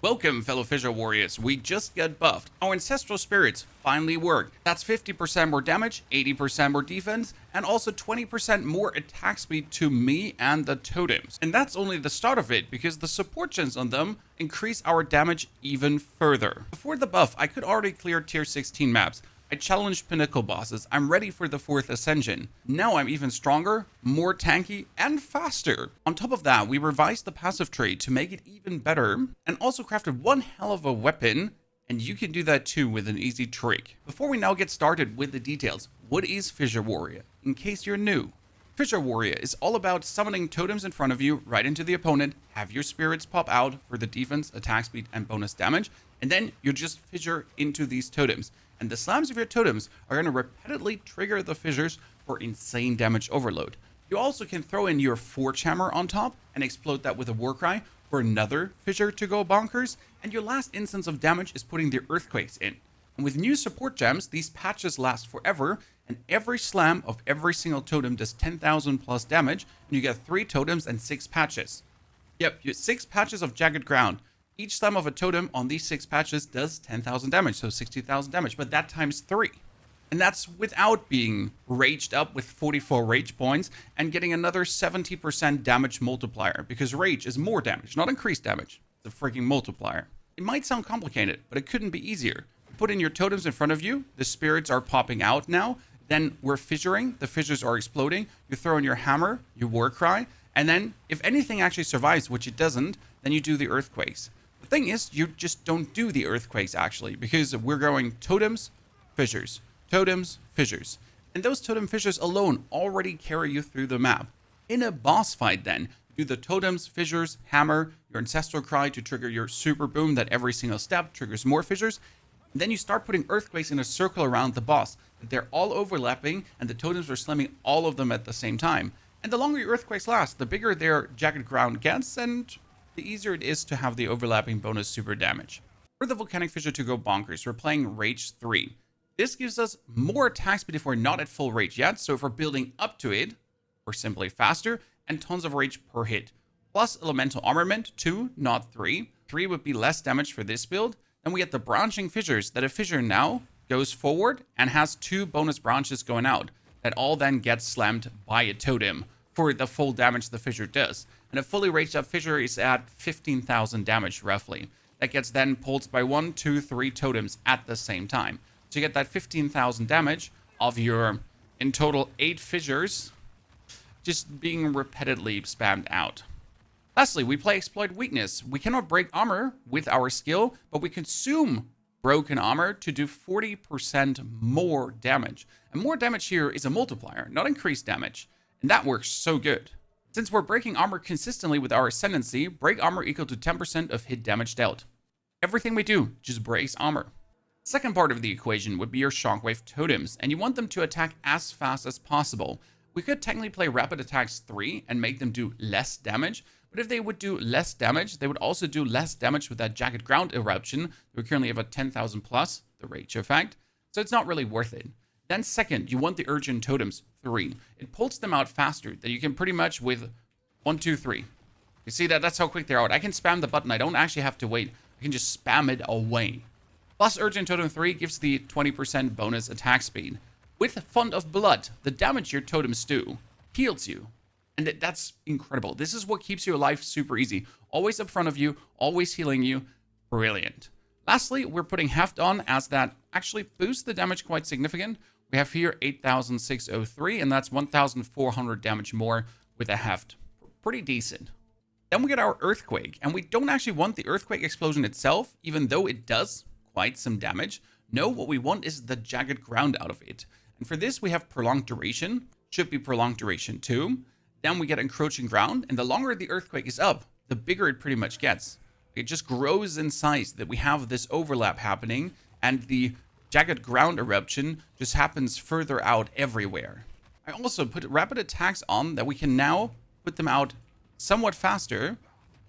Welcome, fellow Fissure Warriors. We just got buffed. Our Ancestral Spirits finally work. That's 50% more damage, 80% more defense, and also 20% more attack speed to me and the totems. And that's only the start of it, because the support gens on them increase our damage even further. Before the buff, I could already clear tier 16 maps. I challenged pinnacle bosses. I'm ready for the 4th ascension. Now I'm even stronger, more tanky, and faster. On top of that, we revised the passive tree to make it even better, and also crafted one hell of a weapon, and you can do that too with an easy trick. Before we now get started with the details, what is Fissure Warrior? In case you're new, Fissure Warrior is all about summoning totems in front of you, right into the opponent, have your spirits pop out for the defense, attack speed, and bonus damage, and then you just fissure into these totems. And the slams of your totems are going to repeatedly trigger the fissures for insane damage overload. You also can throw in your Forge Hammer on top and explode that with a Warcry for another fissure to go bonkers. And your last instance of damage is putting the Earthquakes in. And with new support gems, these patches last forever, and every slam of every single totem does 10,000 plus damage, and you get 3 totems and 6 patches. Yep, you 6 patches of Jagged Ground. Each slam of a totem on these 6 patches does 10,000 damage, so 60,000 damage, but that times 3. And that's without being raged up with 44 rage points and getting another 70% damage multiplier, because rage is more damage, not increased damage. It's a freaking multiplier. It might sound complicated, but it couldn't be easier. You put in your totems in front of you, the spirits are popping out now, then we're fissuring, the fissures are exploding, you throw in your hammer, your Warcry, and then if anything actually survives, which it doesn't, then you do the Earthquakes. The thing is, you just don't do the Earthquakes actually, because we're going totems, fissures, totems, fissures. And those totem fissures alone already carry you through the map. In a boss fight then, do the totems, fissures, hammer, your ancestral cry to trigger your super boom that every single step triggers more fissures. And then you start putting Earthquakes in a circle around the boss. They're all overlapping and the totems are slamming all of them at the same time. And the longer your Earthquakes last, the bigger their Jagged Ground gets, and the easier it is to have the overlapping bonus super damage. For the Volcanic Fissure to go bonkers, we're playing Rage 3. This gives us more attack speed if we're not at full rage yet, so if we're building up to it, we're simply faster, and tons of rage per hit. Plus Elemental Armament, 2, not 3. 3 would be less damage for this build. Then we get the Branching Fissures, that a fissure now goes forward and has 2 bonus branches going out, that all then get slammed by a totem for the full damage the fissure does. And a fully raged up fissure is at 15,000 damage roughly. That gets then pulsed by 1, 2, 3 totems at the same time. So you get that 15,000 damage of your, in total, 8 fissures just being repeatedly spammed out. Lastly, we play Exploit Weakness. We cannot break armor with our skill, but we consume broken armor to do 40% more damage. And more damage here is a multiplier, not increased damage. And that works so good. Since we're breaking armor consistently with our Ascendancy, break armor equal to 10% of hit damage dealt. Everything we do just breaks armor. Second part of the equation would be your Shockwave Totems, and you want them to attack as fast as possible. We could technically play Rapid Attacks 3 and make them do less damage, but if they would do less damage, they would also do less damage with that Jagged Ground Eruption. We currently have a 10,000 plus, the Rage effect, so it's not really worth it. Then second, you want the Urgent Totems 3. It pulls them out faster, that you can pretty much with 1, 2, 3. You see that? That's how quick they're out. I can spam the button. I don't actually have to wait. I can just spam it away. Plus Urgent Totem 3 gives the 20% bonus attack speed. With Font of Blood, the damage your totems do heals you. And that's incredible. This is what keeps your life super easy. Always up front of you, always healing you. Brilliant. Lastly, we're putting Heft on, as that actually boosts the damage quite significant. We have here 8,603, and that's 1,400 damage more with a Heft. Pretty decent. Then we get our Earthquake, and we don't actually want the Earthquake explosion itself, even though it does quite some damage. No, what we want is the Jagged Ground out of it. And for this, we have Prolonged Duration. Should be Prolonged Duration 2. Then we get Encroaching Ground, and the longer the Earthquake is up, the bigger it pretty much gets. It just grows in size, that we have this overlap happening, and the Jagged Ground Eruption just happens further out everywhere. I also put Rapid Attacks on, that we can now put them out somewhat faster,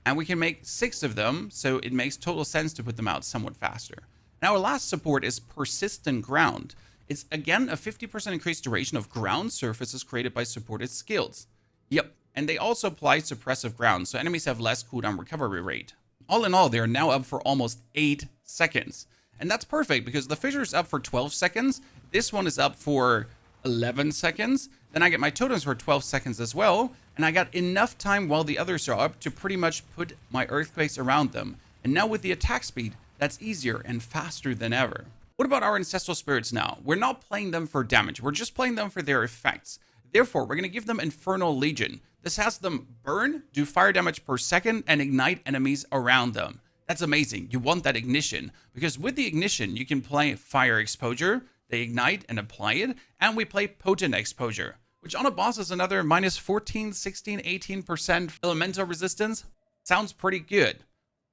and we can make 6 of them, so it makes total sense to put them out somewhat faster. Now our last support is Persistent Ground. It's again a 50% increased duration of ground surfaces created by supported skills. Yep, and they also apply Suppressive Ground, so enemies have less cooldown recovery rate. All in all, they are now up for almost 8 seconds. And that's perfect because the Fissure is up for 12 seconds. This one is up for 11 seconds. Then I get my totems for 12 seconds as well. And I got enough time while the others are up to pretty much put my earthquakes around them. And now with the attack speed, that's easier and faster than ever. What about our Ancestral Spirits now? We're not playing them for damage. We're just playing them for their effects. Therefore, we're going to give them Infernal Legion. This has them burn, do fire damage per second, and ignite enemies around them. That's amazing. You want that ignition, because with the ignition, you can play Fire Exposure, they ignite and apply it, and we play Potent Exposure, which on a boss is another minus 14, 16, 18% elemental resistance. Sounds pretty good.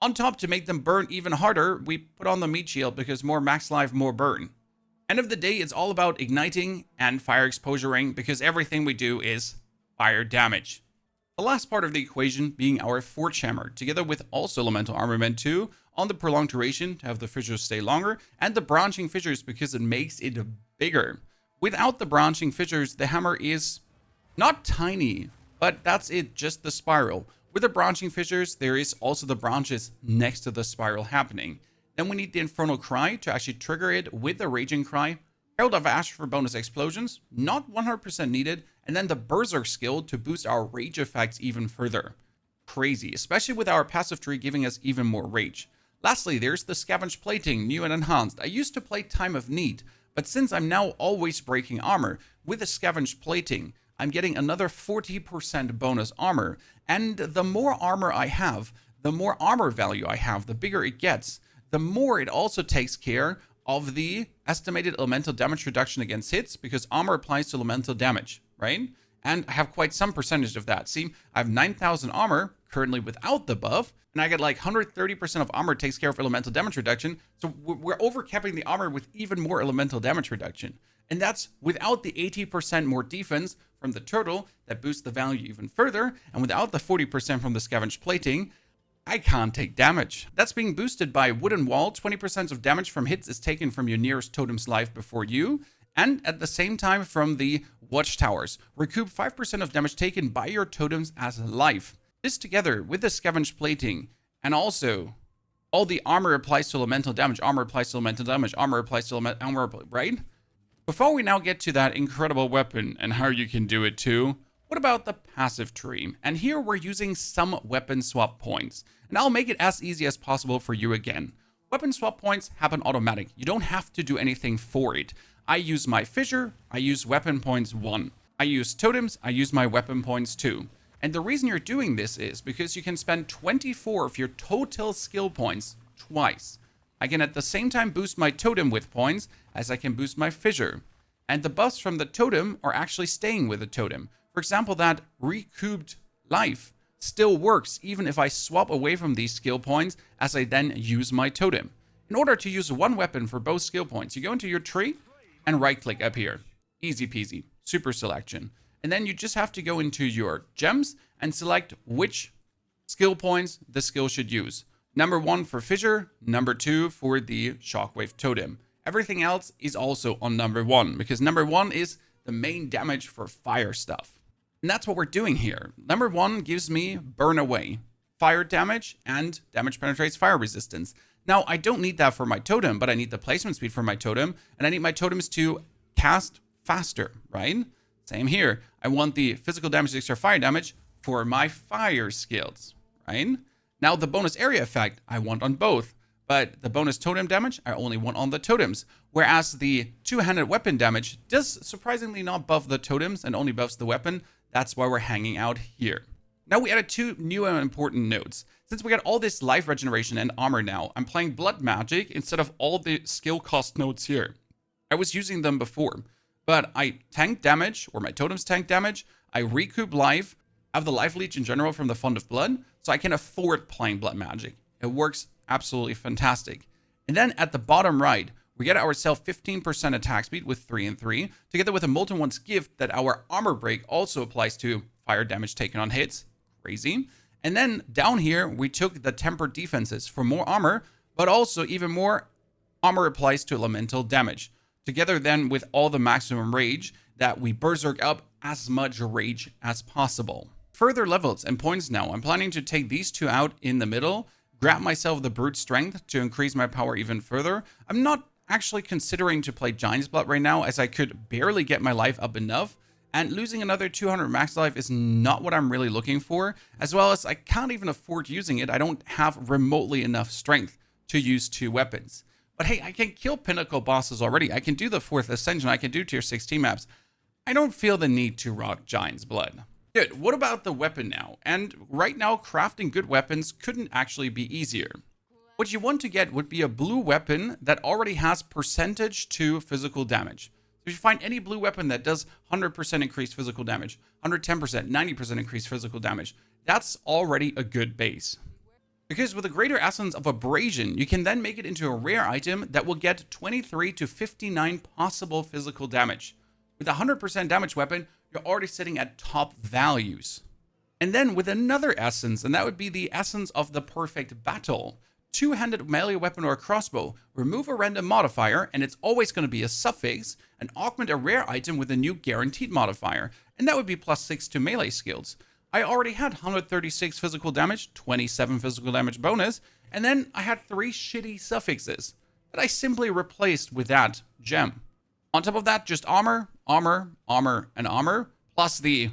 On top, to make them burn even harder, we put on the Meat Shield because more max life, more burn. End of the day, it's all about igniting and fire exposuring because everything we do is fire damage. The last part of the equation being our Forge Hammer, together with also Elemental Armament 2 on the prolonged duration to have the fissures stay longer, and the branching fissures because it makes it bigger. Without the branching fissures, the hammer is not tiny, but that's it, just the spiral. With the branching fissures, there is also the branches next to the spiral happening. Then we need the Infernal Cry to actually trigger it with the Raging Cry. Herald of Ash for bonus explosions, not 100% needed. And then the Berserk skill to boost our rage effects even further. Crazy, especially with our passive tree giving us even more rage. Lastly, there's the Scavenge Plating, new and enhanced. I used to play Time of Need, but since I'm now always breaking armor, with the Scavenge Plating, I'm getting another 40% bonus armor. And the more armor I have, the more armor value I have, the bigger it gets. The more it also takes care of the estimated elemental damage reduction against hits, because armor applies to elemental damage, right? And I have quite some percentage of that. See, I have 9,000 armor currently without the buff, and I get like 130% of armor takes care of elemental damage reduction. So we're overcapping the armor with even more elemental damage reduction. And that's without the 80% more defense from the turtle that boosts the value even further, and without the 40% from the Scavenge Plating, I can't take damage. That's being boosted by Wooden Wall. 20% of damage from hits is taken from your nearest totem's life before you, and at the same time from the Watchtowers. Recoup 5% of damage taken by your totems as life. This together with the Scavenge Plating, and also all the armor applies to elemental damage, armor applies to elemental damage, armor applies to elemental armor, right? Before we now get to that incredible weapon and how you can do it too, what about the passive tree? And here we're using some weapon swap points. And I'll make it as easy as possible for you again. Weapon swap points happen automatic. You don't have to do anything for it. I use my Fissure, I use weapon points 1. I use totems, I use my weapon points 2. And the reason you're doing this is because you can spend 24 of your total skill points twice. I can at the same time boost my totem with points as I can boost my Fissure. And the buffs from the totem are actually staying with the totem. For example, that recouped life still works even if I swap away from these skill points as I then use my totem. In order to use one weapon for both skill points, you go into your tree and right click up here. Easy peasy, super selection. And then you just have to go into your gems and select which skill points the skill should use. Number 1 for Fissure, number 2 for the Shockwave Totem. Everything else is also on number 1 because number 1 is the main damage for fire stuff. And that's what we're doing here. Number 1 gives me Burn Away, fire damage, and damage penetrates fire resistance. Now, I don't need that for my totem, but I need the placement speed for my totem, and I need my totems to cast faster, right? Same here. I want the physical damage, extra fire damage for my fire skills, right? Now, the bonus area effect I want on both, but the bonus totem damage I only want on the totems, whereas the two-handed weapon damage does surprisingly not buff the totems and only buffs the weapon. That's why we're hanging out here. Now we added 2 new and important nodes. Since we got all this life regeneration and armor now, I'm playing blood magic instead of all the skill cost nodes here. I was using them before, but I tank damage, or my totems tank damage, I recoup life, I have the life leech in general from the Font of Blood, so I can afford playing blood magic. It works absolutely fantastic. And then at the bottom right, we get ourselves 15% attack speed with 3 and 3, together with a Molten One's gift that our armor break also applies to fire damage taken on hits. Crazy. And then down here, we took the tempered defenses for more armor, but also even more armor applies to elemental damage. Together then with all the maximum rage that we berserk up as much rage as possible. Further levels and points now. I'm planning to take these 2 out in the middle, grab myself the brute strength to increase my power even further. I'm not actually considering to play Giant's Blood right now, as I could barely get my life up enough, and losing another 200 max life is not what I'm really looking for, as well as I can't even afford using it. I don't have remotely enough strength to use 2 weapons. But hey, I can kill pinnacle bosses already. I can do the 4th Ascension, I can do tier 16 maps. I don't feel the need to rock Giant's Blood. Good, what about the weapon now? And right now, crafting good weapons couldn't actually be easier. What you want to get would be a blue weapon that already has percentage to physical damage. So if you find any blue weapon that does 100% increased physical damage, 110%, 90% increased physical damage, that's already a good base. Because with a greater essence of abrasion, you can then make it into a rare item that will get 23 to 59 possible physical damage. With a 100% damage weapon, you're already sitting at top values. And then with another essence, and that would be the essence of the perfect battle. 2-handed melee weapon or a crossbow, remove a random modifier, and it's always going to be a suffix, and augment a rare item with a new guaranteed modifier, and that would be +6 to melee skills. I already had 136 physical damage, 27 physical damage bonus, and then I had 3 shitty suffixes that I simply replaced with that gem. On top of that, just armor, armor, armor, and armor, plus the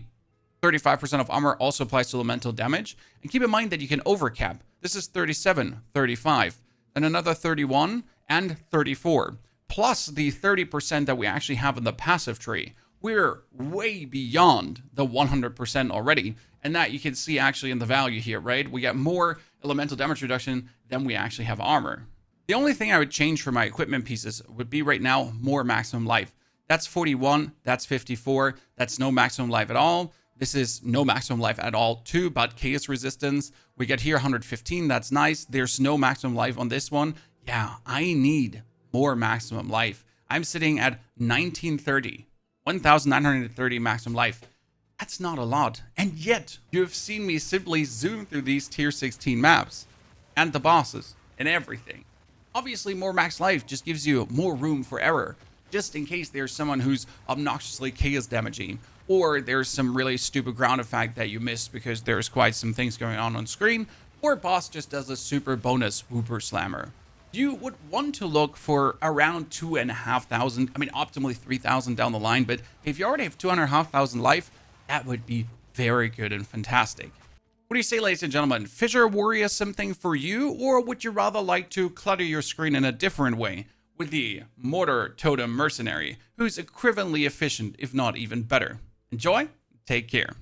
35% of armor also applies to elemental damage. And keep in mind that you can overcap. This is 37, 35, and another 31, and 34. Plus the 30% that we actually have in the passive tree. We're way beyond the 100% already. And that you can see actually in the value here, right? We get more elemental damage reduction than we actually have armor. The only thing I would change for my equipment pieces would be right now more maximum life. That's 41, that's 54, that's no maximum life at all. This is no maximum life at all too, but chaos resistance. We get here 115, that's nice. There's no maximum life on this one. Yeah, I need more maximum life. I'm sitting at 1930, 1930 maximum life. That's not a lot. And yet, you have seen me simply zoom through these tier 16 maps and the bosses and everything. Obviously, more max life just gives you more room for error, just in case there's someone who's obnoxiously chaos damaging, or there's some really stupid ground effect that you missed because there's quite some things going on screen, or boss just does a super bonus whooper slammer. You would want to look for around 2,500, I mean optimally 3,000 down the line, but if you already have 2,500 life, that would be very good and fantastic. What do you say, ladies and gentlemen? Fissure Warrior something for you, or would you rather like to clutter your screen in a different way with the Mortar Totem Mercenary, who's equivalently efficient, if not even better? Enjoy, take care.